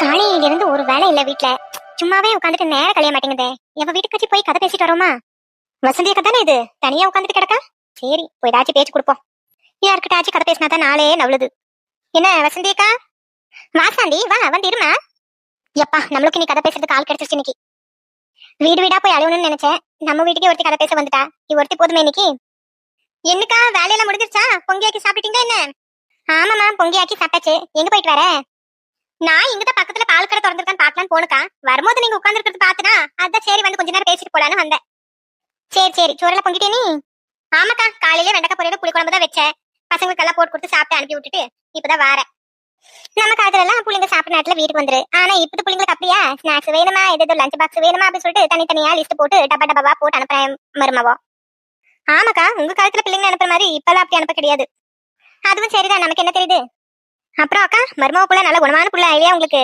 காலையில இருந்து ஒரு வேலை இல்ல வீட்ல. சும்மாவே உட்காந்துட்டு நேரம் கழிய மாட்டேங்குதே. எவ வீட்டுக்காச்சும் போய் கதை பேசிட்டு வரோமா? வசந்தி அக்கா தானே இது, தனியா உட்காந்துட்டு கிடக்கா. சரி, போய் ஏதாச்சும் பேச்சு கொடுப்போம். யாருக்கிட்டாச்சும் கதை பேசினா தான் நாளே நவளுது. என்ன வசந்தி அக்கா? வாசாண்டி வா, வந்து இருமா. எப்பா, நம்மளுக்கு நீ கதை பேசுறதுக்கு ஆள் கிடைச்சிருச்சு இன்னைக்கு. வீடு வீடா போய் அழுவணும்னு நினைச்சேன். நம்ம வீட்டுக்கே ஒருத்தி கதை பேச வந்துட்டா. நீ ஒருத்தி போதுமே இன்னைக்கு. என்னக்கா வேலையெல்லாம் முடிஞ்சிருச்சா? பொங்கியாக்கி சாப்பிட்டீங்களா என்ன? ஆமாமா, பொங்கியாக்கி சாப்பிட்டாச்சு. எங்க போயிட்டு வர? நான் இங்கதான் பக்கத்துல பால் கடை திறந்துருக்கான்னு பாக்கலான்னு போனுக்கா. வரும்போது நீங்க உட்கார்ந்து இருக்கிறது பாத்துனா அதான் சரி வந்து கொஞ்ச நேரம் பேசிட்டு போலான்னு வந்தேன். சரி சரி, சோறெல்லாம் பொங்கிட்டே நீ? ஆமாக்கா, காலையில வெண்டைக்காய் பொரியல் புளி குழம்பு தான் வச்சேன். பசங்களுக்கு எல்லாம் போட்டு கொடுத்து சாப்பிட்டு அனுப்பி விட்டுட்டு இப்பதான் வாரேன். நம்ம காலத்துல எல்லாம் புள்ளிங்க சாப்பிட்ட நேரத்துல வீட்டுக்கு வந்துரு. ஆனா இப்ப புள்ளிங்களுக்கு அப்படியா? ஸ்நாக்ஸ் வேணுமா, ஏதோ லஞ்ச் பாக்ஸ் வேணுமா அப்படின்னு சொல்லிட்டு தனித்தனியா லிஸ்ட் போட்டு டப்பா டப்பாவா போட்டு அனுப்புறேன் மருமவோ. ஆமாக்கா, உங்க காலத்துல பிள்ளைங்க அனுப்புற மாதிரி இப்பெல்லாம் அப்படி அனுப்ப கிடையாது. அதுவும் சரிதான், நமக்கு என்ன தெரியுது. அப்புறம் அக்கா, மருமவ புள்ள நல்ல குணமான புள்ள ஐடியா உங்களுக்கு.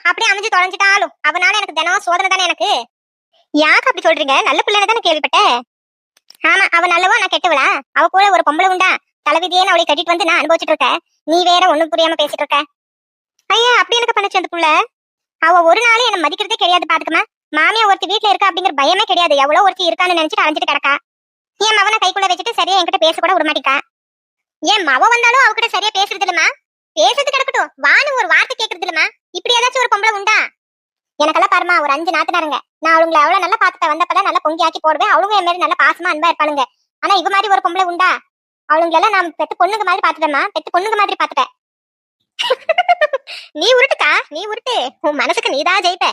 அப்படியே அமைஞ்சு தொலைஞ்சிட்டாலும் அவனால எனக்கு தினம் சோதனை தானே எனக்கு. யாருக்கு அப்படி சொல்றீங்க? நல்ல பிள்ளைன்னு தானே கேள்விப்பட்டேன். ஆமா, அவ நல்லவோ நான் கெட்டவளா? அவ கூட ஒரு பொம்பளை உண்டா? தலைவிதியே அவளை கட்டிட்டு வந்து நான் அனுபவிச்சுட்டு இருக்கேன். நீ வேற ஒண்ணும் புரியாம பேசிட்டு இருக்க. ஐயா, அப்படி எனக்கு பண்ணுச்சு அந்த புள்ள. அவ ஒரு நாள் என்ன மதிக்கிறதே கிடையாது பாத்துக்கமா. மாமியா ஒருத்தி வீட்டுல இருக்கா அப்படிங்கிற பயமே கிடையாது. எவ்வளவு ஒருத்தி இருக்கான்னு நினைச்சிட்டு அலைஞ்சிட்டு கிடக்கா. என் மவனை கைக்குள்ள வச்சுட்டு சரியா என்கிட்ட பேச கூட விட மாட்டேக்கா. என் மவ வந்தாலும் அவகிட்ட சரியா பேசுறது இல்லமா. பேசுறது கிடக்கட்டும், வானு ஒரு வார்த்தை கேக்குறது இல்லமா. இப்படி ஏதாச்சும் ஒரு பொம்பளை உண்டா? எனக்கெல்லாம் பாருமா, ஒரு 5 நாத்துனாருங்க. நான் அவங்களை அவ்வளவு நல்லா பாத்துட்ட வந்தப்பதான் நல்லா பொங்கி ஆக்கி போடுவேன். அவளுங்க என் மாதிரி நல்லா பாசமா அன்பா இருப்பாளுங்க. ஆனா இவ மாதிரி ஒரு பொம்பளை உண்டா? அவளுங்களெல்லாம் நான் பெத்த பொண்ணுங்க மாதிரி பாத்துட்டேமா. பெத்த பொண்ணுங்க மாதிரி பாத்துட்டேன். நீ உருட்டுக்கா, நீ உருட்டு. உன் மனசுக்கு நீதான் ஜெயிப்ப.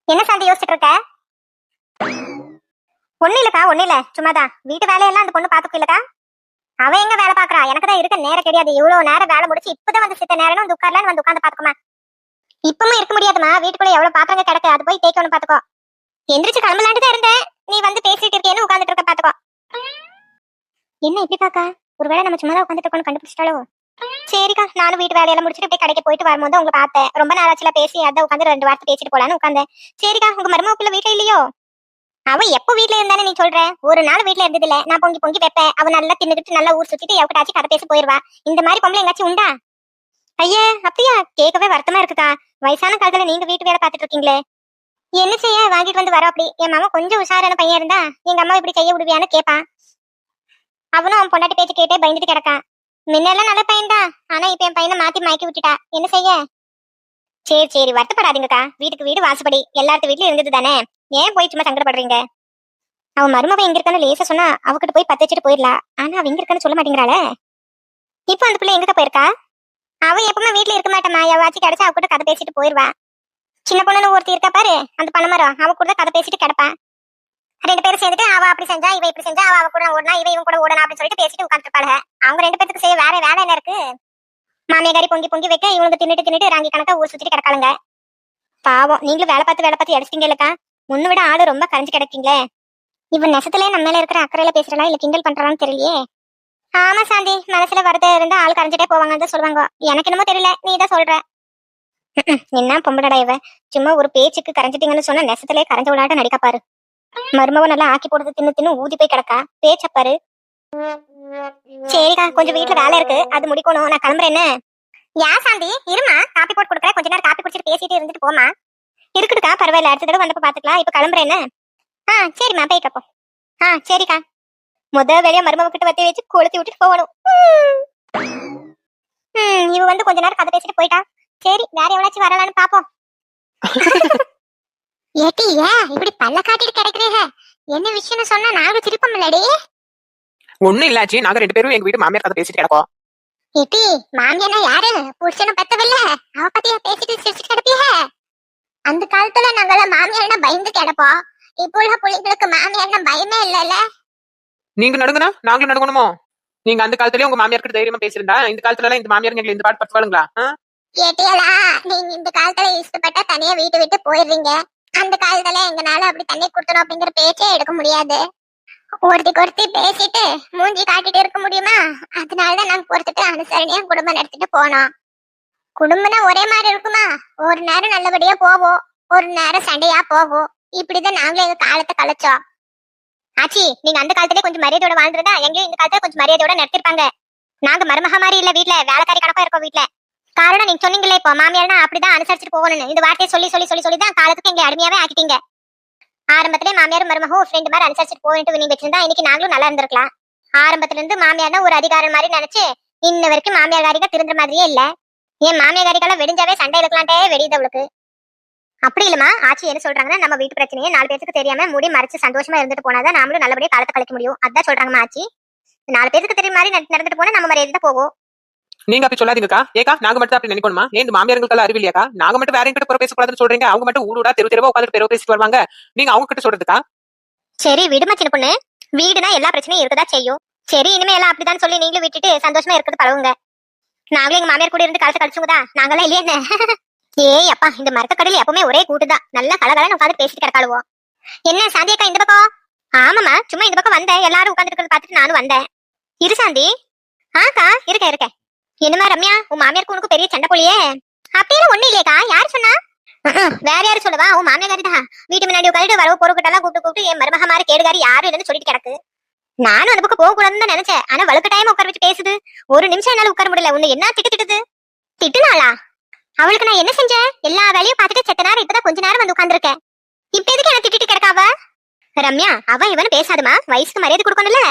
என்ன சாந்தி யோசிச்சுட்டு இருக்க? ஒண்ணு இல்லக்கா, ஒண்ணு இல்ல, சும்மாதான். வீட்டு வேலையெல்லாம் அந்த பொண்ணு பாத்துக்கும் இல்லக்கா. அவ எங்க வேலை பாக்குறா? எனக்கு தான் இருக்க நேரம் கிடையாது. இவ்வளவு நேரம் வேலை முடிச்சு இப்பதான் வந்து சித்த நேரம் வந்து உட்கார்லான்னு வந்து உட்காந்து பாத்துக்குமா. இப்பவும் இருக்க முடியாதுமா, வீட்டுக்குள்ள எவ்வளவு பாத்திரங்க கிடக்கு, அது போய் தேய்க்கணும் பாத்துக்கோ. எந்திரிச்சு கிளம்பலான்ட்டு தான் இருந்தேன், நீ வந்து பேசிட்டு இருக்கேன்னு உட்காந்துட்டு இருக்க பாத்துக்கோ. என்ன இப்படி பாக்கா? ஒருவேளை நம்ம சும்மா தான் உட்காந்துட்டு இருக்கோம்னு கண்டுபிடிச்சிட்டாலோ? சரிக்கா, நானும் வீட்டு வேலையெல்லாம் முடிச்சுட்டு அப்படியே கடைக்கு போயிட்டு வரும்போது உங்களை பார்த்தேன். ரொம்ப நாளாச்சுல பேசி அதான் உட்காந்து 2 வார்த்தை பேசிட்டு போலான்னு உட்காந்தேன். சரிக்கா, உங்க மருமகளுக்குள்ள வீட்டுல இல்லையோ? அவ எப்போ வீட்டுல இருந்தானே நீ சொல்ற? ஒரு நாள் வீட்டுல இருந்தது இல்ல. நான் பொங்கி பொங்கி வைப்பேன், அவ நல்லா தின்னுக்கிட்டு நல்லா ஊர் சுத்திட்டு எவக்கிட்டாச்சும் கதை பேசி போயிருவா. இந்த மாதிரி பொம்பளை எங்காச்சும் உண்டா? ஐயே, அப்படியா? கேட்கவே வருத்தமா இருக்குக்கா. வயசான காலத்துல நீங்க வீட்டு வேலை பாத்துட்டு இருக்கீங்களே. என்ன செய்ய, வாங்கிட்டு வந்து வர. அப்படி என் மாமா கொஞ்சம் உஷாரான பையன் இருந்தா எங்க அம்மா இப்படி செய்ய விடுவியான்னு கேட்பான். அவனும் அவன் பொண்டாட்டி பேச்சு கேட்டே பயந்துட்டு கிடக்கான். முன்னெல்லாம் நல்ல பையன்தான், ஆனா இப்ப என் பையனை மாத்தி மயக்கி விட்டுட்டா. என்ன செய்ய? சரி சரி, வருத்தப்படாதீங்கக்கா. வீட்டுக்கு வீடு வாசப்படி எல்லாத்து வீட்லயும் இருந்தது தானே. ஏன் போய் சும்மா சங்கடப்படுறீங்க? அவன் மருமவ எங்க இருக்கான்னு லேசா சொன்னா அவகிட்ட போய் பத்து வச்சுட்டு போயிடலாம். ஆனா அவ எங்க இருக்கான்னு சொல்ல மாட்டேங்கிறாளே. இப்போ அந்த பிள்ளை எங்க போயிருக்கா? அவ எப்பவுமே வீட்டுல இருக்க மாட்டேமா. எவாச்சும் கிடைச்சா அவ கூட கதை பேசிட்டு போயிருவா. சின்ன பொண்ணுன்னு ஒருத்தி இருக்கா பாரு, அந்த பணமரம், அவ கூட கதை பேசிட்டு கிடப்பான். 2 பேரும் சேர்ந்துட்டு அவ அப்படி செஞ்சா இவ இப்படி செஞ்சா, அவ கூட ஓடனா இவ இவன் கூட ஓடனா அப்படின்னு சொல்லிட்டு பேசிட்டு உட்காந்துருப்பாங்க. அவங்க 2 பேருக்கு செய்ய வேற வேலை என்ன இருக்கு? மாமியாரி பொங்கி பொங்கி வைக்க இவனுக்கு தின்னுட்டு தின்னுட்டு ராங்கி கணக்கா ஊர் சுத்திட்டு கிடக்காளுங்க. பாவம், நீங்களும் வேலை பார்த்து அடிச்சிட்டீங்க இல்லக்கா. முன்ன விட ஆளு ரொம்ப கரைஞ்சு கிடக்கீங்களே. இவன் நெசத்துல நம்ம மேல இருக்கிற அக்கறையில பேசுறா இல்ல கிண்டல் பண்றான்னு தெரியலையே. ஆமா சாந்தி, மனசுல வரத இருந்தா ஆள் கரைஞ்சிட்டே போவாங்கன்னு சொல்லுவாங்க. எனக்கு என்னமோ தெரியல, நீ தான் சொல்ற. என்ன பொம்பளடா இவ, சும்மா ஒரு பேச்சுக்கு கரைஞ்சிட்டீங்கன்னு சொன்னா நெசத்திலே கரைஞ்ச விளையாட்ட நடிக்க பாரு. மருமவ நல்லா ஆக்கி போடுறது தின்னு தின்னு ஊதி போய் கிடக்கா, பேச்ச பாரு. சரிக்கா, கொஞ்சம் வீட்டுல வேலை இருக்கு, அது முடிக்கணும். நான் கிளம்புறேன். என்ன? ஏன் சாந்தி, இருமா, காப்பி போட்டு கொடுக்குறேன். கொஞ்ச நேரம் காப்பி குடிச்சிட்டு பேசிட்டு இருந்துட்டு போமா. இருக்குதுக்கா, பரவாயில்ல, அடுத்த தடவை வந்தப்ப பாத்துக்கலாம். இப்ப கிளம்புறேன். சரிம்மா, போயிட்டப்போ. சரிக்கா. வேலையா மருமவ கிட்ட வத்தி வச்சு கொளுத்தி விட்டுட்டு போகணும். இவ வந்து கொஞ்ச நேரம் கதை பேசிட்டு போயிட்டா. சரி, வேற எவ்வளவு வரலான்னு பாப்போம். ஏட்டி, இப்படி பல்ல காட்டிட்டு கிடைக்கிறீங்க? என்ன விஷயம்னு சொன்னா நாங்க திருப்பம் இல்லடி. ஒண்ணும் இல்லாச்சி, நாங்க 2 பேரும் எங்க வீட்டு மாமியார் கதை பேசிட்டு கிடப்போம். ஏட்டி, மாமியானா யாரு? புருஷனை பத்தவில்ல, அவ பத்தியா பேசிட்டு சிரிச்சுட்டு கிடப்பீங்க? அந்த காலத்துல நாங்கெல்லாம் மாமியார்னா பயந்து கிடப்போம். இப்போ உள்ள பிள்ளைங்களுக்கு மாமியார்னா பயமே இல்லல்ல. நீங்க நடுங்கனா நாங்களும் நடுங்கணுமோ? நீங்க அந்த காலத்துலயே உங்க மாமியார் கிட்ட தைரியமா பேசிருந்தா இந்த காலத்துல எல்லாம் இந்த மாமியார் எங்களை இந்த பாட்டு பட்டுவாளுங்களா? ஏட்டியலா, நீங்க இந்த காலத்துல இஷ்டப்பட்டா தனியா வீட்டு விட்டு போயிடுறீங்க. அந்த காலத்துல எங்கனால அப்படி தண்ணி கொடுத்தணும் அப்படிங்கிற பேச்சே எடுக்க முடியாது. ஒருத்தி பேசிட்டு மூஞ்சி காட்டிட்டு இருக்க முடியுமா? அதனாலதான் நாங்க பொறுத்துட்டு அனுசரணையா குடும்பம் நடத்திட்டு போனோம். குடும்பம்னா ஒரே மாதிரி இருக்குமா? ஒரு நேரம் நல்லபடியா போவோம், ஒரு நேரம் சண்டையா போவோம். இப்படிதான் நாங்களும் எங்க காலத்தை கழிச்சோம். ஆச்சி, நீங்க அந்த காலத்திலே கொஞ்சம் மரியாதையோட வாழ்ந்துருந்தா எங்கேயும் இந்த காலத்துல கொஞ்சம் மரியாதையோட நடத்திருப்பாங்க. நாங்க மருமக மாதிரி இல்ல, வீட்டுல வேலைக்காரி கணக்கா இருக்கோம். வீட்டுல காரணம் நீங்க சொன்னீங்களே இப்போ மாமியார்னா அப்படிதான் அனுசரிச்சுட்டு போகணும்னு. இந்த வார்த்தையை சொல்லி சொல்லி சொல்லி சொல்லி தான் காலத்துக்கு எங்க அடிமையாவே ஆக்கிட்டீங்க. ஆரம்பத்திலே மாமியார் மருமகம் ஃப்ரெண்ட் மாதிரி அனுசரிச்சுட்டு போயிட்டு நீங்க வச்சிருந்தா இன்னைக்கு நாங்களும் நல்லா இருந்திருக்கலாம். ஆரம்பத்துல இருந்து மாமியார்னா ஒரு அதிகாரம் மாதிரி நினைச்சு இன்ன வரைக்கும் மாமியார் காரிக திருந்துற மாதிரியே இல்ல. ஏன் மாமியார் காரிகெல்லாம் வெடிஞ்சாவே சண்டை எடுக்கலான்ட்டே வெடியுது அவளுக்கு. அப்படி இல்லமா ஆச்சி என்ன சொல்றாங்கன்னா, நம்ம வீட்டு பிரச்சனையே 4 பேருக்கு தெரியாம மூடி மறைச்சு சந்தோஷமா இருந்துட்டு போனாதான் நாமளும் நல்லபடியா காலத்தை கழிக்க முடியும். அதான் சொல்றாங்கம்மா ஆச்சி. 4 பேருக்கு தெரியும் மாதிரி நடந்துட்டு போனா நம்ம மரியாதை தான் போகும். நீங்க அப்படி சொல்லாதீங்கக்கா. ஏக்கா நாங்க மட்டும் அப்படி நினைக்கணுமா? ஏன் இந்த மாமியார்களுக்கு அறிவு இல்லையாக்கா? நாங்க மட்டும் வேற எங்கிட்ட புற பேசக்கூடாதுன்னு சொல்றீங்க. அவங்க மட்டும் ஊடா தெரு தெருவா உட்காந்து பெருவ பேசிட்டு வருவாங்க. நீங்க அவங்க கிட்ட சொல்றதுக்கா? சரி விடுமா சின்ன பொண்ணு. வீடுனா எல்லா பிரச்சனையும் இருக்கதா செய்யும். சரி இனிமே எல்லாம் அப்படிதான் சொல்லி நீங்களும் விட்டுட்டு சந்தோஷமா இருக்கிறது பழகுங்க. நாங்களும் எங்க மாமியார் கூட இருந்து காலத்தை கழிச்சுங்கதா. நாங்களாம் இல்லையே என்ன? ஏய் அப்பா, இந்த மரக்க கடையில எப்பவுமே ஒரே கூட்டுதான். நல்லா கலகலன்னு உட்காந்து பேசிட்டு கிடக்காளுவோம். என்ன சாந்தியக்கா இந்த பக்கம்? ஆமாமா, சும்மா இந்த பக்கம் வந்தேன். எல்லாரும் உட்காந்துட்டு இருக்கிறத பார்த்துட்டு நானும் வந்தேன். இரு சாந்தி. ஆக்கா இருக்கேன். என்னமா ரம்யா, உன் மாமியாருக்கு உனக்கு பெரிய சண்டை போலியே? அப்படியெல்லாம் ஒண்ணு இல்லையக்கா. யாரு சொன்னா? வேற யாரு சொல்லுவா? உன் மாமியாரி தான். வீட்டு முன்னாடி உட்காந்து வரவு பொறுக்கிட்டெல்லாம் கூப்பிட்டு என் மருமக மாதிரி கேடுகாரி யாரும் இல்லைன்னு சொல்லிட்டு கிடக்கு. நானும் அந்த பக்கம் போக கூடாதுன்னு தான் நினைச்சேன். ஆனா வழுக்க டைம் உட்கார வச்சு பேசுது. ஒரு நிமிஷம் என்னால உட்கார முடியல. உன்னை என்ன திட்டுது? திட்டுனாளா? அவளுக்கு நான் என்ன செஞ்சேன்? எல்லா வேலையும் பார்த்துட்டு செத்த நேரம் இப்பதான் கொஞ்ச நேரம் வந்து உட்காந்துருக்கேன். இப்ப எதுக்கு என்ன திட்டிட்டு கிடக்காவ? ரம்யா, அவன் இவனு பேசாதுமா. வயசுக்கு மரியாதை கொடுக்கணும்ல.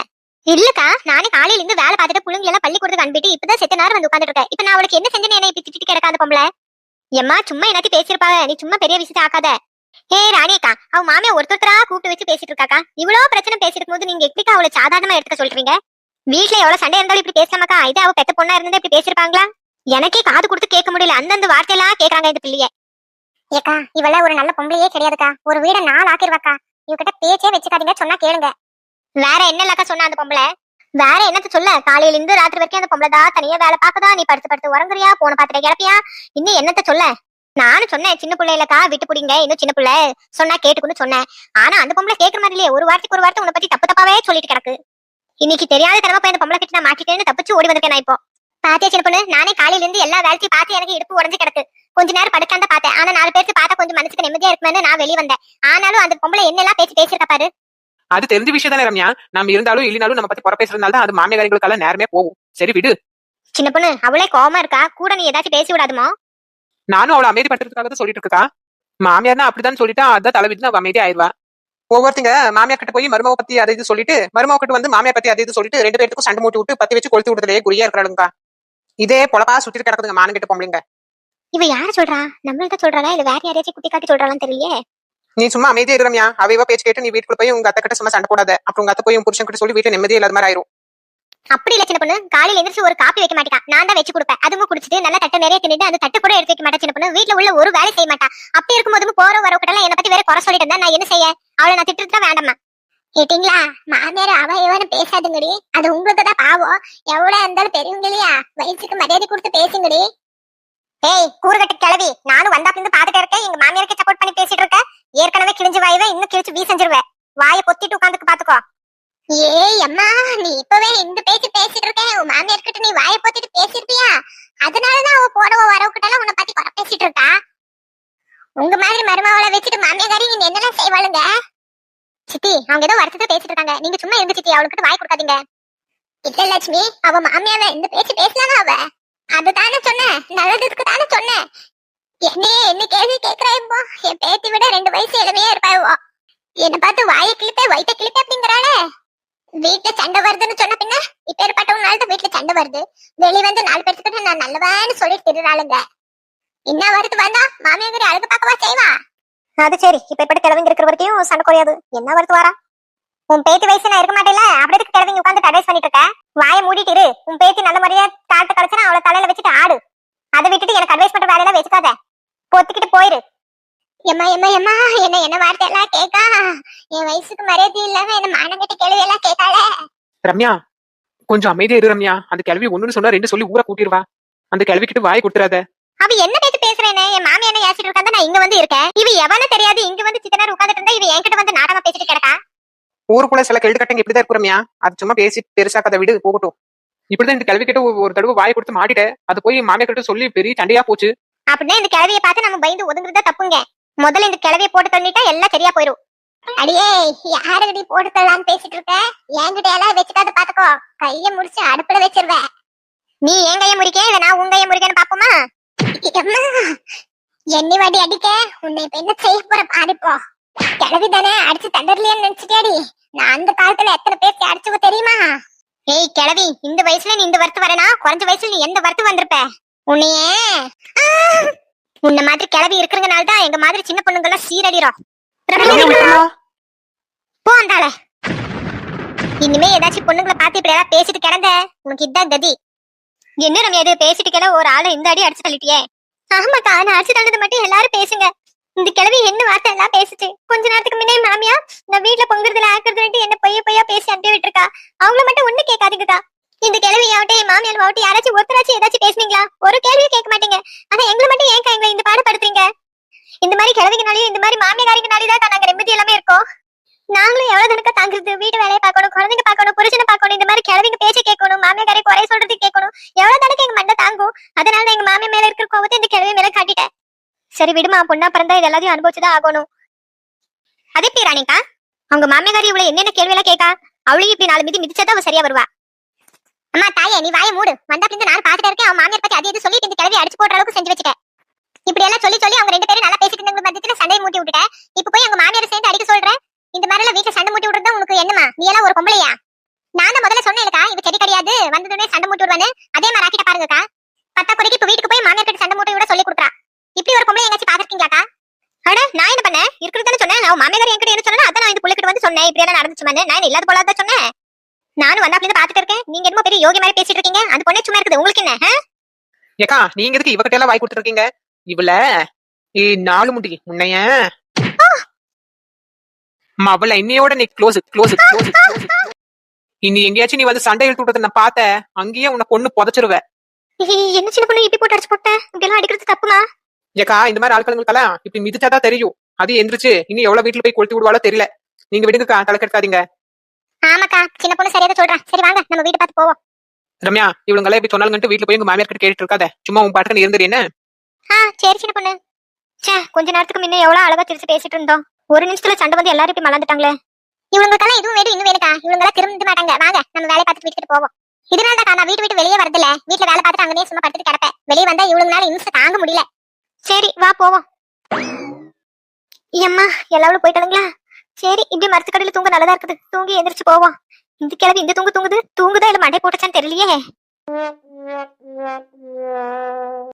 இல்லக்கா, நானே காலையில இருந்து வேலை பார்த்துட்டு புள்ளைங்க எல்லாம் பள்ளிக்கூடத்துக்கு அனுப்பிட்டு இப்பதான் செத்த நேரம் வந்து உட்காந்துட்டு இருக்கேன். இப்ப நான் அவளுக்கு என்ன செஞ்சேன்னு என்ன இப்ப திட்டிட்டு கிடக்காத பொம்பளை? எம்மா சும்மா எல்லாத்தையும் பேசிருப்பாங்க. நீ சும்மா பெரிய விஷயத்தை ஆக்காத. ஏ ராணியக்கா, அவ மாமியா ஒருத்தரா கூப்பிட்டு வச்சு பேசிட்டு இருக்காக்கா. இவ்வளவு பிரச்சனை பேசிட்டு போது நீங்க எப்படிக்கா அவளை சாதாரணமா எடுத்துக்க சொல்றீங்க? வீட்டுல எவ்வளவு சண்டை இருந்தாலும் இப்படி பேசலாமாக்கா? இது அவ பெத்த பொண்ணா இருந்தா இப்படி பேசிருப்பாங்களா? எனக்கே காது கொடுத்து கேட்க முடியல. அந்தந்த வார்த்தையெல்லாம் கேக்குறாங்க இந்த பிள்ளைய. ஏக்கா, இவள ஒரு நல்ல பொம்பளையே கிடையாதுக்கா. ஒரு வீட 4 ஆக்கிருவாக்கா. இவகிட்ட பேச்சே வச்சுக்காதீங்க, சொன்னா கேளுங்க. வேற என்ன இல்லக்கா சொன்னா அந்த பொம்பளை? வேற என்னத்த சொல்ல? காலையில இருந்து ராத்திரி வரைக்கும் அந்த பொம்பளை தான் தனியா வேலை பாக்குதா. நீ படுத்து உறங்குறியா, போன பாத்துட்டு கிளப்பியா, இன்னும் என்னத்த சொல்ல? நானும் சொன்னேன் சின்ன பிள்ளை இல்லக்கா, விட்டு பிடிங்க, இன்னும் சின்ன பிள்ளை சொன்னா கேட்டுக்குன்னு சொன்னேன். ஆனா அந்த பொம்பளை கேட்கற மாதிரி இல்லையே. ஒரு வார்த்தை உன்னை பத்தி தப்பு தப்பாவே சொல்லிட்டு கிடக்கு. இன்னைக்கு தெரியாத தனமா போய் அந்த பொம்பளை கிட்ட நான் மாட்டிட்டேன்னு தப்பிச்சு ஓடி வந்துட்டேன். நான் இப்போ பாத்தியா சின்ன பொண்ணு, நானே காலையில இருந்து எல்லா வேலையும் பார்த்து எனக்கு இடுப்பு உடஞ்சு கிடக்கு. கொஞ்ச நேரம் படுக்காந்த பார்த்தேன். ஆனா 4 பேருக்கு பார்த்தா கொஞ்சம் மனசுக்கு நிம்மதியா இருக்குமே நான் வெளியே வந்தேன். ஆனாலும் அந்த பொம்பளை என்னெல்லாம் பேசிருக்கா பாரு. அது தெரிஞ்ச விஷயம் தானே ரம்யா. நம்ம இருந்தாலும் இல்லைனாலும் நம்ம பத்தி புற பேசுறதுனால தான் அது மாமியார்களுக்கெல்லாம் நேரமே போகும். சரி விடு. சின்ன பொண்ணு அவளே கோவமா இருக்கா. கூட நீ ஏதாச்சும் பேசி விடாதுமா? நானும் அவளை அமைதி பண்றதுக்காக தான் சொல்லிட்டு இருக்கா. மாமியார்னா அப்படிதான் சொல்லிட்டா அதான் தலைவிட்டு அவ அமைதி ஆயிடுவா. ஒவ்வொருத்தங்க மாமியார் கிட்ட போய் மருமக பத்தி அதை இது சொல்லிட்டு, மருமக கிட்ட வந்து மாமியார் பத்தி அதை இது சொல்லிட்டு 2 பேருக்கும் சண்டை மூட்டி விட்டு பத்தி வச்சு கொளுத்து விடுறதுலயே குறியா இருக்கிறாளுங்கக்கா. இதே பொழப்பா சுத்தி கிடக்குதுங்க மானம் கிட்ட பொம்பளைங்க. இவ யார சொல்றா? நம்மள்ட்ட சொல்றாளா இல்ல வேற யாரையாச்சும் குட்டி காட்டி சொல்றாளான்னு தெரியலையே. நீ சும்மா அமைதியா இருக்கிறமியா. அவைவா பேச்சு கேட்டு நீ வீட்டுக்குள்ள போய் உங்க அத்தை கிட்ட சும்மா சண்டை போடாத. அப்புறம் உங்க அத்தை போய் உங்க புருஷன் கிட்ட சொல்லி வீட்டுல நிம்மதியே இல்லாத மாதிரி ஆயிரும். அப்படி இல்ல சின்ன பொண்ணு, காலையில எந்திரிச்சு ஒரு காப்பி வைக்க மாட்டா. நான் தான் வச்சு கொடுப்பேன். அதுவும் குடிச்சிட்டு நல்லா தட்டை நிறைய தின்னுட்டு அந்த தட்டு கூட எடுத்து வைக்க மாட்டா சின்ன பொண்ணு. வீட்டுல உள்ள ஒரு வேலை செய்ய மாட்டா. அப்படி இருக்கும்போது போற வரவுக்கிட்டலாம் என்ன பத்தி வேற குறை சொல்லிட்டு இருந்தா நான் என்ன செய்ய? அவளை நான் திட்டுறது தான் வேண்டாமா? கேட்டீங்களா? மாமியார் அவ இவனு பேசாதுங்கடி. அது உங்களுக்கு தான் பாவம். எவ்வளவு இருந்தாலும் பெரியவங்க இல்லையா? வயசுக்கு மரியாதை கொடுத்து பேசுங்கடி. ஏய் கூறுகட்ட கிளவி, நானும் வந்தாப்புல இருந்து பாத்துட்டே இருக்கேன். எங்க மாமியாருக்கு சப்போர்ட் பண்ணி பேசிட்டு இருக்க. ஏற்கனவே கிழிஞ்சு வாயவே இன்னும் கிழிச்சு வீ செஞ்சிருவேன். வாயை பொத்திட்டு உட்காந்துக்கு பாத்துக்கோ. ஏய் அம்மா, நீ இப்பவே இந்த பேச்சு பேசிட்டு இருக்க. உன் மாமியார் கிட்ட நீ வாயை பொத்திட்டு பேசிருப்பியா? அதனாலதான் அவ போறவ வரவுக்கிட்டலாம் உன்னை பத்தி குறை பேசிட்டு இருக்கா. உங்க மாதிரி மருமவளை வச்சுட்டு மாமியாரி நீங்க என்னெல்லாம் செய்வாளுங்க? சித்தி அவங்க ஏதோ வருத்தத்தை பேசிட்டு இருக்காங்க. நீங்க சும்மா இருங்க சித்தி, அவளுக்கிட்ட வாய் கொடுக்காதீங்க. இல்ல லட்சுமி, அவ மாமியாவ இந்த பேச்சு பேசலாங்க. அவ அதுதானே சொன்னேன், நல்லதுக்கு தானே சொன்னேன். என்ன கேள்வி கேக்குறாயப்போ? என் பேத்தி விட 2 வயசு இளமையா இருப்பாவோ. என்ன பார்த்து வாயை கிளிப்பே வயிற்ற கிளிப்பே அப்படிங்கிறாளே. வீட்டுல சண்டை வருதுன்னு சொன்ன பின்ன இப்ப ஏற்பட்டவங்களால வீட்டுல சண்டை வருது. வெளியே வந்து 4 பேர்த்துக்கிட்ட நான் நல்லவான்னு சொல்லிட்டு திடுறாளுங்க. என்ன வருது வந்தா மாமியாரி அழகு பார்க்கவா செய்வா? அது சரி, இப்ப எப்படி கிழவிங்க இருக்கிற வரைக்கும் சண்டை குறையாது. என்ன வருது வரா? உன் பேத்தி வயசு நான் இருக்க மாட்டேல. அப்படியே கிழவிங்க உட்காந்து அட்வைஸ் பண்ணிட்டு இருக்க. வாயை மூடிட்டு இரு. உன் பேத்தி நல்ல முறையா காட்டு கழிச்சுனா அவளை தலையில வச்சுட்டு ஆடு. அதை விட்டுட்டு எனக்கு அட்வைஸ் பண்ற வேலையெல்லாம் வச்சுக்காத. பொத்துக்கிட்டு போயிரு. எம்மா எம்மா எம்மா, என்ன வார்த்தை எல்லாம் கேட்கா? என் வயசுக்கு மரியாதை இல்லாம என்ன மானங்கட்ட கேள்வி எல்லாம் கேட்காள. ரம்யா கொஞ்சம் அமைதியா இரு ரம்யா. அந்த கிழவி 1 சொன்னா 2 சொல்லி ஊரை கூட்டிடுவா. அந்த கிழவி கிட்ட வாய் கொடுத்துறாத. அவ என்ன பேச்சு பேசுறேனே? என் மாமி என்ன ஏசிட்டு இருக்காங்க. நான் இங்க வந்து இருக்கேன். இவ எவனு தெரியாது. இங்க வந்து சித்த நேரம் உட்காந்துட்டு இருந்தா இவ என்கிட்ட வந்து நாடகமா பேசிட்டு கிடக்கா. ஊருக்குள்ள சில கேள்வி கட்டங்க இப்படிதான் இருக்கு ரம்யா. அது சும்மா பேசி பெருசாக்காத விடு போகட்டும். இப்படிதான் இந்த கிழவி கிட்ட ஒரு தடவை வாய் கொடுத்து மாட்டிட்டேன். அது போய் மாமியா கிட்ட சொல்லி பெரிய சண்டையா போச்சு. அப்படின்னா இந்த கிழவியை பார்த்து நம்ம பயந்து ஒதுங்குறதா தப்புங்க. முதல்ல இந்த கிழவியை போட்டு தள்ளிட்டா எல்லாம் சரியா போயிரும். அடியே யாருக்கடி போட்டு தள்ளான்னு பேசிட்டு இருக்க? என்கிட்ட எல்லாம் வச்சுக்காத பாத்துக்கோ. கைய முடிச்சு அடுப்புல வச்சிருவேன். நீ என் கைய முறிக்க இல்ல நான் உன் கைய முறிக்கன்னு பாப்போமா? அம்மா, என்னை வாடி அடிக்க, உன்னை இப்ப என்ன செய்ய போற பாருப்போ. கிளவி தானே அடிச்சு தண்டர்லையான்னு நினைச்சிட்டியாடி? நான் அந்த காலத்துல எத்தனை பேருக்கு அடிச்சுக்க தெரியுமா? ஏய் கிளவி, இந்த வயசுல நீ இந்த வருத்து வரனா, குறைஞ்ச வயசுல நீ எந்த வருத்து வந்திருப்ப? உன்னையே உன்ன மாதிரி கிளவி இருக்கிறதுனால தான் எங்க மாதிரி சின்ன பொண்ணுங்க எல்லாம் சீரடிறோம். போ அந்தாள. இனிமே ஏதாச்சும் பொண்ணுங்களை பார்த்து இப்படி எல்லாம் பேசிட்டு கிடந்த உனக்கு இதான் கதி. என்ன ரம்யா இது, பேசிட்டு கிட ஒரு ஆளை இந்த அடி அடிச்சு தள்ளிட்டியே? ஆமாக்கா, நான் அடிச்சு தள்ளது மட்டும் எல்லாரும் பேசுங்க. இந்த கிழவி என்ன வார்த்தை எல்லாம் பேசுச்சு. கொஞ்ச நேரத்துக்கு முன்னே மாமியா நான் வீட்டுல பொங்குறதுல ஆக்குறதுன்னு என்ன பொய்யா பேசி அனுப்பி விட்டுருக்கா. அவங்கள மட்டும் ஒண்ணு கேட்காதீங்கக்கா. இந்த கிழவி ஆவட்டும் மாமியார் ஆவட்டும் யாராச்சும் ஒருத்தராச்சும் ஏதாச்சும் பேசுனீங்களா? ஒரு கேள்வியும் கேட்க மாட்டீங்க. ஆனா எங்களை மட்டும் ஏன் எங்களை இந்த பாடுபடுத்துறீங்க? இந்த மாதிரி கிழவிங்கனாலையும் இந்த மாதிரி மாமியாரிங்கனாலே தான் நாங்க நிம்மதி எல்லாமே இருக்கோம். நாங்களும் எவ்வளவு தனக்க தாங்குறது, வீட்டு வேலையை பார்க்கணும், குழந்தைங்க பார்க்கணும், புருஷனை பார்க்கணும், இந்த மாதிரி கிழவிங்க பேச்சை கேட்கணும், மாமியாரை குறை சொல்றது கேட்கணும். எவ்வளவு தனக்கு எங்க மண்டை தாங்கும். அதனால எங்க மாமியா மேல இருக்கிற கோவத்தை இந்த கிழவி மேல காட்டிட்டேன். சரி விடுமா, பொண்ணா பிறந்தா இது எல்லாத்தையும் அனுபவிச்சுதான் ஆகணும். அதே பேரானிக்கா, அவங்க மாமியாரி இவ்வளவு என்னென்ன கேள்வி எல்லாம் கேட்கா? அவளையும் இப்படி 4 மிதி மிதிச்சா அவ சரியா வருவா. அம்மா தாயே, நீ வாயை மூடு. வந்தாப்பிலிருந்து நான் பாத்துட்டு இருக்கேன். அவன் மாமியார் பத்தி அது இது சொல்லிட்டு இந்த கிழவி அடிச்சு போடுற அளவுக்கு செஞ்சு வச்சுட்டேன். இப்படி எல்லாம் சொல்லி அவங்க 2 பேரும் நல்லா பேசிட்டு இருந்த மத்தியத்துல சண்டையை மூட்டி விட்டுட்டேன். இப்ப போய் அவங்க மாமியார் சேர்ந்து அடிக்க சொல்றேன். இந்த மாதிரி எல்லாம் வீட்டுல சண்டை மூட்டி விடுறது உனக்கு என்னமா? நீ எல்லாம் ஒரு பொம்பளையா? நான் தான் முதல்ல சொன்னேன்க்கா, இது சரி கிடையாது, வந்ததுமே சண்டை மூட்டி விடுவானு. அதே மாதிரி ஆக்கிட்ட பாருங்கக்கா. பத்தா குறைக்கு இப்ப வீட்டுக்கு போய் மாமியார் கிட்ட சண்டை மூட்டி விட சொல்லி கொடுக்குறா. இப்படி ஒரு பொம்பளை எங்காச்சும் பாத்துருக்கீங்களாக்கா? அட நான் என்ன பண்ணேன்? இருக்கிறது சொன்னேன். நான் மாமியார் என்கிட்ட என்ன சொன்னா அதான் நான் இந்த புள்ளைகிட்ட வந்து சொன்னேன். இப்படி எல்லாம் நடந்துச்சு. நான் இல்லாத போலாதான் சொன்னேன். நானும் வந்தாப்பிலிருந்து பாத்துட்டு இருக்கேன். நீங்க என்னமோ பெரிய யோகி மாதிரி பேசிட்டு இருக்கீங்க. அந்த பொண்ணே சும்மா இருக்குது. உங்களுக்கு என்ன? ஏக்கா, நீங்க எதுக்கு இவகிட்ட எல்லாம் வாய் கொடுத்துட்டு இருக்கீங்க? இவள 4 முடி உன்னைய அவள இன்னையோட நீ க்ளோஸ். இனி எங்கேயாச்சும் நீ வந்து சண்டை இழுத்து விட்டத நான் பார்த்தேன், அங்கேயே உன்னை கொன்னு புதைச்சிருவ. என்ன சின்ன பொண்ணு இப்படி போட்டு அடிச்சு போட்ட? இப்படி எல்லாம் அடிக்கிறது தப்புமா? ஏக்கா, இந்த மாதிரி ஆட்களுங்களுக்கெல்லாம் இப்படி மிதிச்சாதான் தெரியும். அது எந்திரிச்சு இனி எவ்வளவு வீட்டுல போய் கொளுத்தி விடுவாளோ தெரியல. நீங்க விடுங்கக்கா, தலைக்கெடுக்காதீங்க. ஆமாக்கா, சின்ன பொண்ணு சரியா சொல்றா. சரி வாங்க, நம்ம வீட்டு பார்த்து போவோம். ரம்யா, இவங்கெல்லாம் இப்படி சொன்னாலும் வீட்டுல போய் உங்க மாமியார் கிட்ட கேட்டு இருக்காத. சும்மா உன் பாட்டுக்கு இருந்துரு என்ன? சரி சின்ன பொண்ணு. கொஞ்ச நேரத்துக்கு முன்ன எவ்வளவு அழகா திருச்சி பேசிட்டு இருந்தோம். ஒரு நிமிஷத்துல சண்டை வந்து எல்லாரும் இப்படி மலர்ந்துட்டாங்களே. இவங்களுக்கெல்லாம் இதுவும் வேணும் இன்னும் வேணுக்கா. இவங்கெல்லாம் திரும்ப மாட்டாங்க. வாங்க நம்ம வேலையை பார்த்துட்டு வீட்டுக்கு போவோம். இதனாலதான் நான் வீட்டு வெளியே வரதில்ல. வீட்டுல வேலை பார்த்துட்டு அங்கனே சும்மா படுத்துட்டு கிடப்பேன். வெளியே வந்தா இவங்களால இம்சை தாங்க முடியல. சரி வா போவோம். அம்மா எல்லாரும் போயிட்டாங்களா? சரி, இப்படி மரத்து கடையில தூங்க நல்லதா இருக்குது. தூங்கி எந்திரிச்சு போவோம். இந்த கிழவி இந்த தூங்குதா இல்ல மண்டை போட்டுச்சான்னு தெரியலையே.